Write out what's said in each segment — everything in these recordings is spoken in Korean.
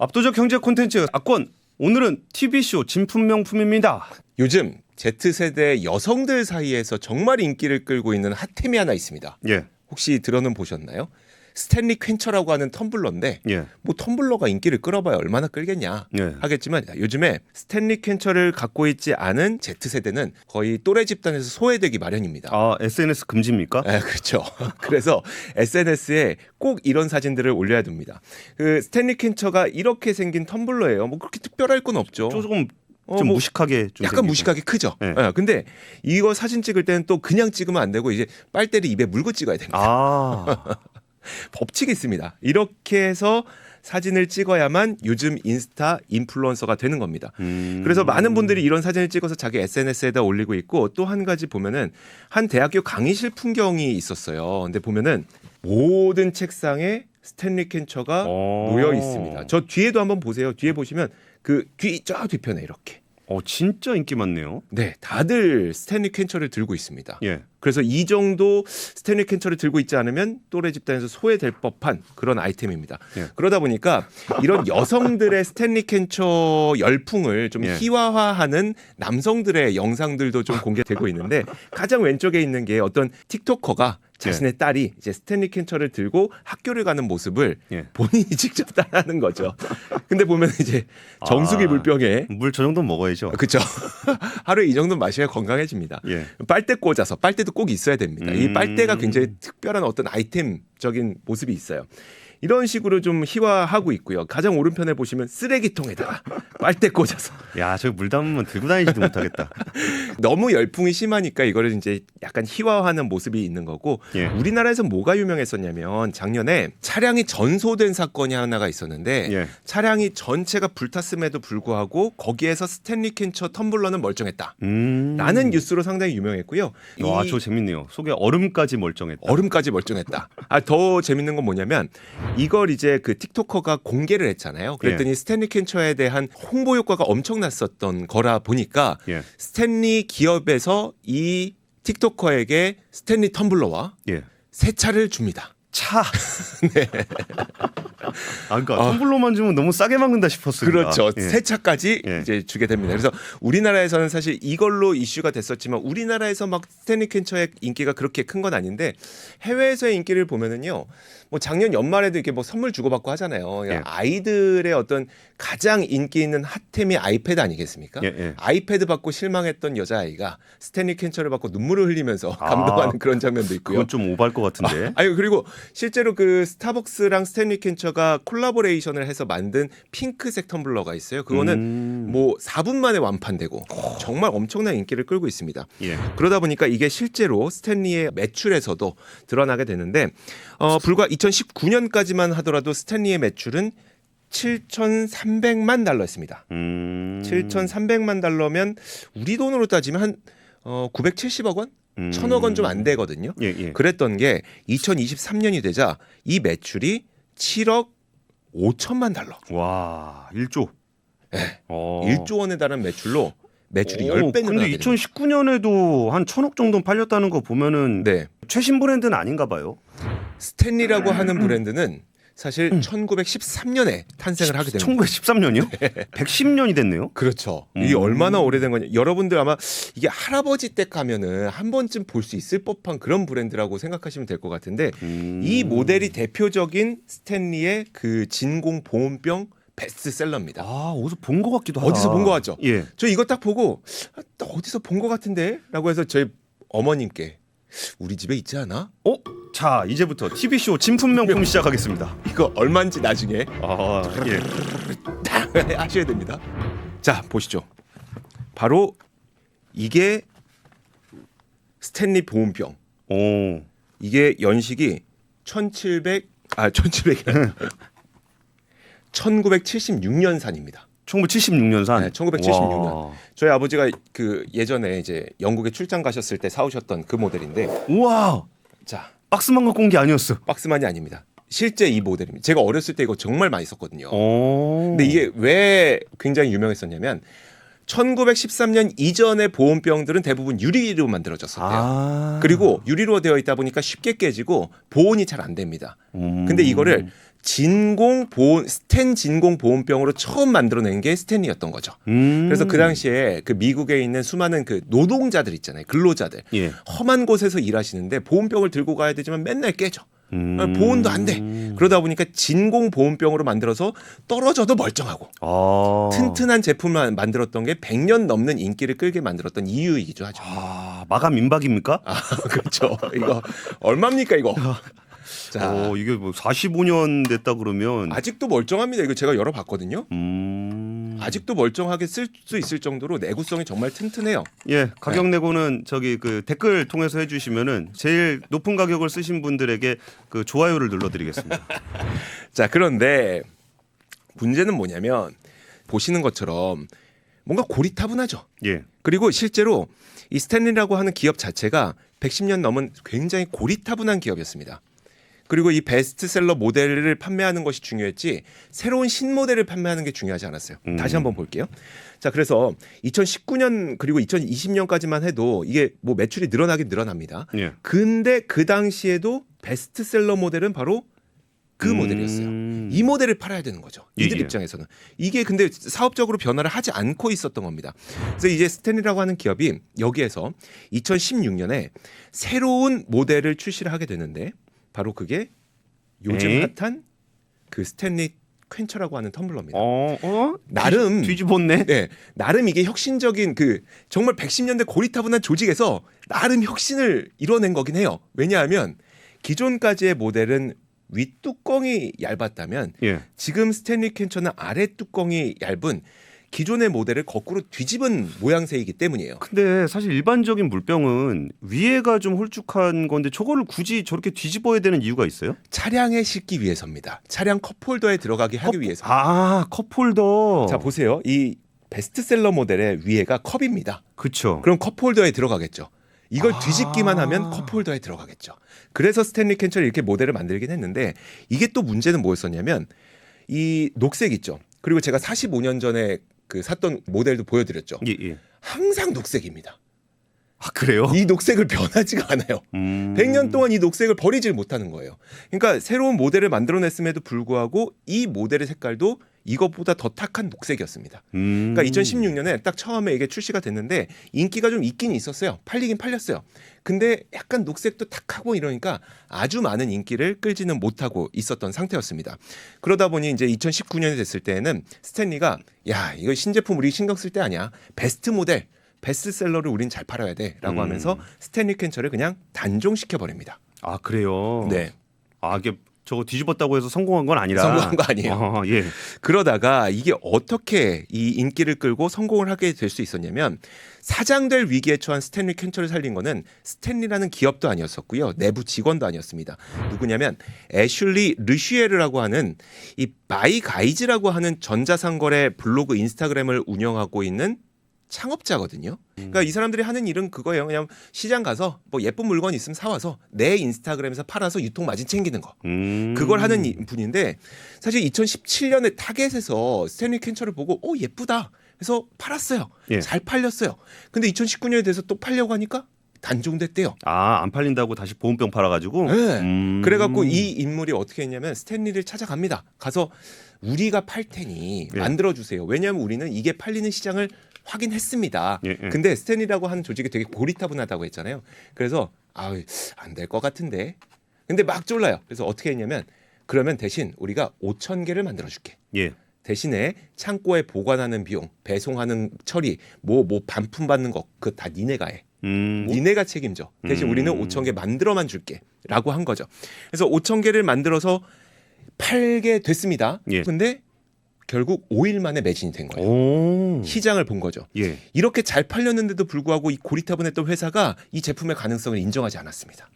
압도적 경제 콘텐츠 악권. 오늘은 TV쇼 진품명품입니다. 요즘 Z세대 여성들 사이에서 정말 인기를 끌고 있는 핫템이 하나 있습니다. 예. 혹시 들어는 보셨나요? 스탠리 퀸처라고 하는 텀블러인데 예. 뭐 텀블러가 인기를 끌어봐야 얼마나 끌겠냐 예. 하겠지만 요즘에 스탠리 퀸처를 갖고 있지 않은 Z세대는 거의 또래 집단에서 소외되기 마련입니다. 아, SNS 금지입니까? 네, 그렇죠. 그래서 SNS에 꼭 이런 사진들을 올려야 됩니다. 그 스탠리 퀸처가 이렇게 생긴 텀블러예요. 뭐 그렇게 특별할 건 없죠. 조금 뭐 무식하게 좀 약간 생기고. 무식하게 크죠. 네. 근데 이거 사진 찍을 때는 또 그냥 찍으면 안 되고 이제 빨대를 입에 물고 찍어야 됩니다. 아. 법칙이 있습니다. 이렇게 해서 사진을 찍어야만 요즘 인스타 인플루언서가 되는 겁니다. 그래서 많은 분들이 이런 사진을 찍어서 자기 SNS에다 올리고 있고 또 한 가지 보면은 한 대학교 강의실 풍경이 있었어요. 근데 보면은 모든 책상에 스탠리 캔처가 놓여 있습니다. 저 뒤에도 한번 보세요. 뒤에 보시면 그 저 뒤편에 이렇게. 진짜 인기 많네요. 네, 다들 스탠리 캔처를 들고 있습니다. 예. 그래서 이 정도 스탠리 캔처를 들고 있지 않으면 또래 집단에서 소외될 법한 그런 아이템입니다. 예. 그러다 보니까 이런 여성들의 스탠리 캔처 열풍을 좀 예. 희화화하는 남성들의 영상들도 좀 공개되고 있는데 가장 왼쪽에 있는 게 어떤 틱토커가 자신의 딸이 이제 스탠리 캔처를 들고 학교를 가는 모습을 예. 본인이 직접 따라하는 거죠. 근데 보면 이제 정수기 물병에 물 저 정도 먹어야죠. 그렇죠. 하루에 이 정도 마셔야 건강해집니다. 예. 빨대 꽂아서 빨대도 꼭 있어야 됩니다. 이 빨대가 굉장히 특별한 어떤 아이템적인 모습이 있어요. 이런 식으로 좀 희화하고 있고요. 가장 오른편에 보시면 쓰레기통에다가 빨대 꽂아서 야, 저 물 담으면 들고 다니지도 못하겠다. 너무 열풍이 심하니까 이거를 이제 약간 희화화하는 모습이 있는 거고 예. 우리나라에서 뭐가 유명했었냐면 작년에 차량이 전소된 사건이 하나가 있었는데 예. 차량이 전체가 불탔음에도 불구하고 거기에서 스탠리 캔처 텀블러는 멀쩡했다. 라는 뉴스로 상당히 유명했고요. 와, 이 저 재밌네요. 속에 얼음까지 멀쩡했다. 얼음까지 멀쩡했다. 더 재밌는 건 뭐냐면 이걸 이제 그 틱토커가 공개를 했잖아요. 그랬더니 예. 스탠리 캔처에 대한 홍보 효과가 엄청났었던 거라 보니까 예. 스탠리 기업에서 이 틱토커에게 스탠리 텀블러와 예. 새 차를 줍니다. 차. 네. 그러니까 텀블러만 주면 너무 싸게 먹는다 싶었어요. 그렇죠. 예. 새 차까지 예. 이제 주게 됩니다. 그래서 우리나라에서는 사실 이걸로 이슈가 됐었지만 우리나라에서 막 스탠리 캔처의 인기가 그렇게 큰 건 아닌데 해외에서의 인기를 보면은요. 뭐 작년 연말에도 이렇게 뭐 선물 주고받고 하잖아요. 예. 아이들의 어떤 가장 인기 있는 핫템이 아이패드 아니겠습니까? 예, 예. 아이패드 받고 실망했던 여자아이가 스탠리 캔처를 받고 눈물을 흘리면서 감동하는 그런 장면도 있고요. 그건 좀 오버할 것 같은데. 아유 그리고 실제로 그 스타벅스랑 스탠리 캔처가 콜라보레이션을 해서 만든 핑크색 텀블러가 있어요. 그거는 뭐 4분 만에 완판되고 정말 엄청난 인기를 끌고 있습니다. 예. 그러다 보니까 이게 실제로 스탠리의 매출에서도 드러나게 되는데 불과 2019년까지만 하더라도 스탠리의 매출은 7,300만 달러였습니다. 7,300만 달러면 우리 돈으로 따지면 한 970억 원? 1,000억 원 좀 안 되거든요. 예, 예. 그랬던 게 2023년이 되자 이 매출이 7억 5천만 달러. 와, 1조. 네. 어. 1조 원에 달하는 매출로 매출이 10배 근데 늘어나게 됩니다. 2019년에도 한 1,000억 정도 팔렸다는 거 보면은 네. 최신 브랜드는 아닌가 봐요. 스탠리라고 하는 브랜드는 사실 1913년에 탄생을 하게 됩니다. 1913년이요? 110년이 됐네요. 그렇죠. 이게 얼마나 오래된 거냐. 여러분들 아마 이게 할아버지 댁 가면은 한 번쯤 볼 수 있을 법한 그런 브랜드라고 생각하시면 될 것 같은데 이 모델이 대표적인 스탠리의 그 진공 보온병 베스트셀러입니다. 어디서 본 것 같기도 하다. 어디서 본 것 같죠? 예. 저 이거 딱 보고 나 어디서 본 것 같은데? 라고 해서 저희 어머님께 우리 집에 있지 않아? 자, 이제부터 TV쇼 진품명품 시작하겠습니다. 이거 얼마인지 나중에 예. 하셔야 됩니다. 자, 보시죠. 바로 이게 스탠리 보온병. 오. 이게 연식이 1976년산입니다. 1976년산. 네, 1976년. 저희 아버지가 그 예전에 이제 영국에 출장 가셨을 때 사오셨던 그 모델인데, 우와. 자, 박스만 갖고 온 게 아니었어. 박스만이 아닙니다. 실제 이 모델입니다. 제가 어렸을 때 이거 정말 많이 썼거든요. 오. 근데 이게 왜 굉장히 유명했었냐면 1913년 이전의 보온병들은 대부분 유리로 만들어졌었대요. 그리고 유리로 되어 있다 보니까 쉽게 깨지고 보온이 잘 안 됩니다. 근데 이거를 스텐 진공 보온병으로 처음 만들어낸 게 스탠리였던 거죠. 그래서 그 당시에 그 미국에 있는 수많은 그 노동자들 있잖아요. 근로자들. 예. 험한 곳에서 일하시는데 보온병을 들고 가야 되지만 맨날 깨져. 보온도 안 돼. 그러다 보니까 진공 보온병으로 만들어서 떨어져도 멀쩡하고 아. 튼튼한 제품을 만들었던 게 100년 넘는 인기를 끌게 만들었던 이유이기도 하죠. 아, 마감 임박입니까? 그렇죠. 이거 얼마입니까 이거? 자, 이게 뭐 45년 됐다 그러면 아직도 멀쩡합니다. 이거 제가 열어봤거든요. 음. 아직도 멀쩡하게 쓸 수 있을 정도로 내구성이 정말 튼튼해요. 예, 가격 내고는 저기 그 댓글 통해서 해주시면은 제일 높은 가격을 쓰신 분들에게 그 좋아요를 눌러드리겠습니다. 자, 그런데 문제는 뭐냐면 보시는 것처럼 뭔가 고리타분하죠. 예. 그리고 실제로 이 스탠리라고 하는 기업 자체가 110년 넘은 굉장히 고리타분한 기업이었습니다. 그리고 이 베스트셀러 모델을 판매하는 것이 중요했지 새로운 신모델을 판매하는 게 중요하지 않았어요. 다시 한번 볼게요. 자, 그래서 2019년 그리고 2020년까지만 해도 이게 뭐 매출이 늘어나긴 늘어납니다. 예. 근데 그 당시에도 베스트셀러 모델은 바로 그 모델이었어요. 이 모델을 팔아야 되는 거죠. 이들 예, 예. 입장에서는. 이게 근데 사업적으로 변화를 하지 않고 있었던 겁니다. 그래서 이제 스탠리라고 하는 기업이 여기에서 2016년에 새로운 모델을 출시를 하게 되는데 바로 그게 요즘 에이? 핫한 그 스탠리 퀸처라고 하는 텀블러입니다. 나름 뒤집었네. 네, 나름 이게 혁신적인 그 정말 110년대 고리타분한 조직에서 나름 혁신을 이뤄낸 거긴 해요. 왜냐하면 기존까지의 모델은 윗뚜껑이 얇았다면 예. 지금 스탠리 퀸처는 아래 뚜껑이 얇은 기존의 모델을 거꾸로 뒤집은 모양새이기 때문이에요. 근데 사실 일반적인 물병은 위에가 좀 홀쭉한 건데 저거를 굳이 저렇게 뒤집어야 되는 이유가 있어요? 차량에 싣기 위해서입니다. 차량 컵홀더에 들어가게 하기 위해서. 아, 컵홀더. 자, 보세요. 이 베스트셀러 모델의 위에가 컵입니다. 그렇죠. 그럼 컵홀더에 들어가겠죠. 이걸 뒤집기만 하면 컵홀더에 들어가겠죠. 그래서 스탠리 캔처를 이렇게 모델을 만들긴 했는데 이게 또 문제는 뭐였었냐면 이 녹색 있죠. 그리고 제가 45년 전에 그 샀던 모델도 보여드렸죠. 예, 예. 항상 녹색입니다. 아, 그래요? 이 녹색을 변하지가 않아요. 100년 동안 이 녹색을 버리질 못하는 거예요. 그러니까 새로운 모델을 만들어냈음에도 불구하고 이 모델의 색깔도 이것보다 더 탁한 녹색이었습니다. 그러니까 2016년에 딱 처음에 이게 출시가 됐는데 인기가 좀 있긴 있었어요. 팔리긴 팔렸어요. 근데 약간 녹색도 탁하고 이러니까 아주 많은 인기를 끌지는 못하고 있었던 상태였습니다. 그러다 보니 이제 2019년이 됐을 때에는 스탠리가 야, 이거 신제품 우리 신경 쓸 때 아니야. 베스트 모델, 베스트셀러를 우린 잘 팔아야 돼라고 하면서 스탠리 퀸처를 그냥 단종시켜 버립니다. 아, 그래요? 네. 아, 이게 저거 뒤집었다고 해서 성공한 건 아니라. 성공한 거 아니에요. 아, 예. 그러다가 이게 어떻게 이 인기를 끌고 성공을 하게 될 수 있었냐면 사장될 위기에 처한 스탠리 퀸처를 살린 거는 스탠리라는 기업도 아니었었고요. 내부 직원도 아니었습니다. 누구냐면 애슐리 르슈에르라고 하는 이 바이 가이즈라고 하는 전자상거래 블로그 인스타그램을 운영하고 있는 창업자거든요. 그러니까 이 사람들이 하는 일은 그거예요. 그냥 시장 가서 뭐 예쁜 물건 있으면 사와서 내 인스타그램에서 팔아서 유통 마진 챙기는 거. 그걸 하는 분인데 사실 2017년에 타겟에서 스탠리 캔처를 보고 예쁘다. 그래서 팔았어요. 예. 잘 팔렸어요. 근데 2019년에 돼서 또 팔려고 하니까 단종됐대요. 아, 안 팔린다고 다시 보온병 팔아가지고. 네. 그래갖고 이 인물이 어떻게 했냐면 스탠리를 찾아갑니다. 가서 우리가 팔 테니 예. 만들어주세요. 왜냐하면 우리는 이게 팔리는 시장을 확인했습니다. 예, 예. 근데 스탠리라고 하는 조직이 되게 고리타분하다고 했잖아요. 그래서 안 될 것 같은데. 근데 막 졸라요. 그래서 어떻게 했냐면 그러면 대신 우리가 5,000개를 만들어줄게. 예. 대신에 창고에 보관하는 비용, 배송하는 처리, 뭐 반품 받는 거 그거 다 니네가 해. 니네가 책임져. 대신 우리는 5,000개 만들어만 줄게라고 한 거죠. 그래서 5,000개를 만들어서 팔게 됐습니다. 예. 근데 결국 5일 만에 매진이 된 거예요. 오. 시장을 본 거죠. 예. 이렇게 잘 팔렸는데도 불구하고 이 고리타분했던 회사가 이 제품의 가능성을 인정하지 않았습니다.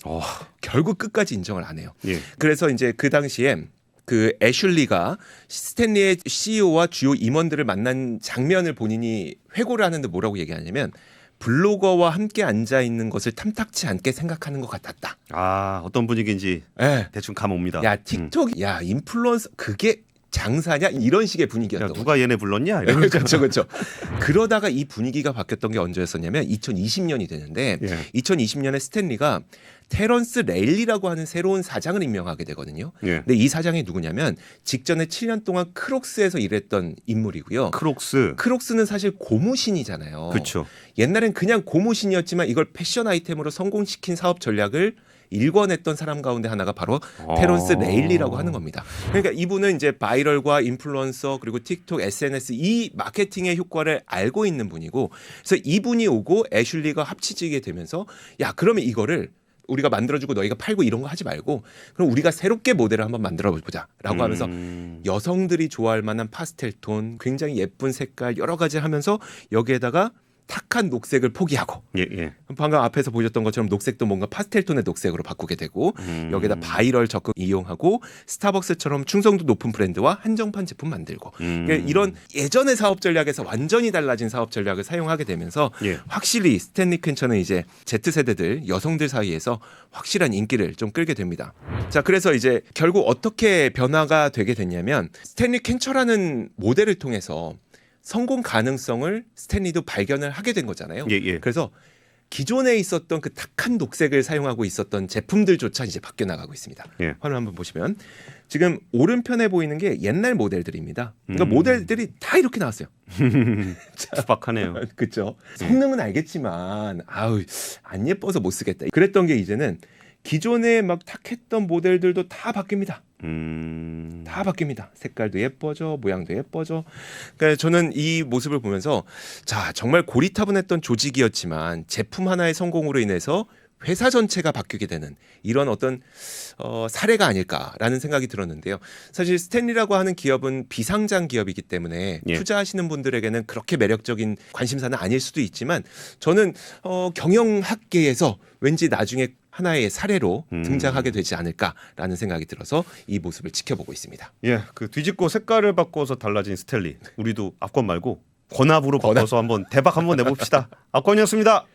결국 끝까지 인정을 안 해요. 예. 그래서 이제 그 당시에 그 애슐리가 스탠리의 CEO와 주요 임원들을 만난 장면을 본인이 회고를 하는데 뭐라고 얘기하냐면 블로거와 함께 앉아 있는 것을 탐탁치 않게 생각하는 것 같았다. 아, 어떤 분위기인지 예. 대충 감 옵니다. 야, 틱톡, 야, 인플루언서 그게 장사냐 이런 식의 야, 분위기였던 거죠. 누가 얘네 불렀냐? 이런 그렇죠, 그렇죠. 그러다가 이 분위기가 바뀌었던 게 언제였었냐면 2020년이 되는데 예. 2020년에 스탠리가 테런스 레일리라고 하는 새로운 사장을 임명하게 되거든요. 예. 근데 이 사장이 누구냐면 직전에 7년 동안 크록스에서 일했던 인물이고요. 크록스. 크록스는 사실 고무신이잖아요. 그렇죠. 옛날엔 그냥 고무신이었지만 이걸 패션 아이템으로 성공시킨 사업 전략을 일궈냈던 사람 가운데 하나가 바로 테런스 레일리라고 하는 겁니다. 그러니까 이분은 이제 바이럴과 인플루언서 그리고 틱톡, SNS 이 마케팅의 효과를 알고 있는 분이고, 그래서 이분이 오고 애슐리가 합치지게 되면서 야 그러면 이거를 우리가 만들어주고 너희가 팔고 이런 거 하지 말고 그럼 우리가 새롭게 모델을 한번 만들어보자라고 하면서 여성들이 좋아할 만한 파스텔 톤, 굉장히 예쁜 색깔 여러 가지 하면서 여기에다가 탁한 녹색을 포기하고 예, 예. 방금 앞에서 보셨던 것처럼 녹색도 뭔가 파스텔 톤의 녹색으로 바꾸게 되고 여기다 바이럴 적극 이용하고 스타벅스처럼 충성도 높은 브랜드와 한정판 제품 만들고 그러니까 이런 예전의 사업 전략에서 완전히 달라진 사업 전략을 사용하게 되면서 예. 확실히 스탠리 켄처는 이제 Z세대들 여성들 사이에서 확실한 인기를 좀 끌게 됩니다. 자, 그래서 이제 결국 어떻게 변화가 되게 됐냐면 스탠리 켄처라는 모델을 통해서 성공 가능성을 스탠리도 발견을 하게 된 거잖아요. 예, 예. 그래서 기존에 있었던 그 탁한 녹색을 사용하고 있었던 제품들조차 이제 바뀌어 나가고 있습니다. 예. 화면 한번 보시면 지금 오른편에 보이는 게 옛날 모델들입니다. 그러니까 모델들이 다 이렇게 나왔어요. 투박하네요. 그렇죠. 성능은 알겠지만 아우 안 예뻐서 못 쓰겠다. 그랬던 게 이제는 기존에 막 탁했던 모델들도 다 바뀝니다. 다 바뀝니다. 색깔도 예뻐져, 모양도 예뻐져. 그러니까 저는 이 모습을 보면서 자 정말 고리타분했던 조직이었지만 제품 하나의 성공으로 인해서 회사 전체가 바뀌게 되는 이런 어떤 사례가 아닐까라는 생각이 들었는데요. 사실 스탠리라고 하는 기업은 비상장 기업이기 때문에 예. 투자하시는 분들에게는 그렇게 매력적인 관심사는 아닐 수도 있지만 저는 경영학계에서 왠지 나중에 하나의 사례로 등장하게 되지 않을까라는 생각이 들어서 이 모습을 지켜보고 있습니다. 예, 그 뒤집고 색깔을 바꿔서 달라진 스탠리. 우리도 앞권 말고 권합으로 바꿔서 한번 대박 한번 내봅시다. 앞권이었습니다.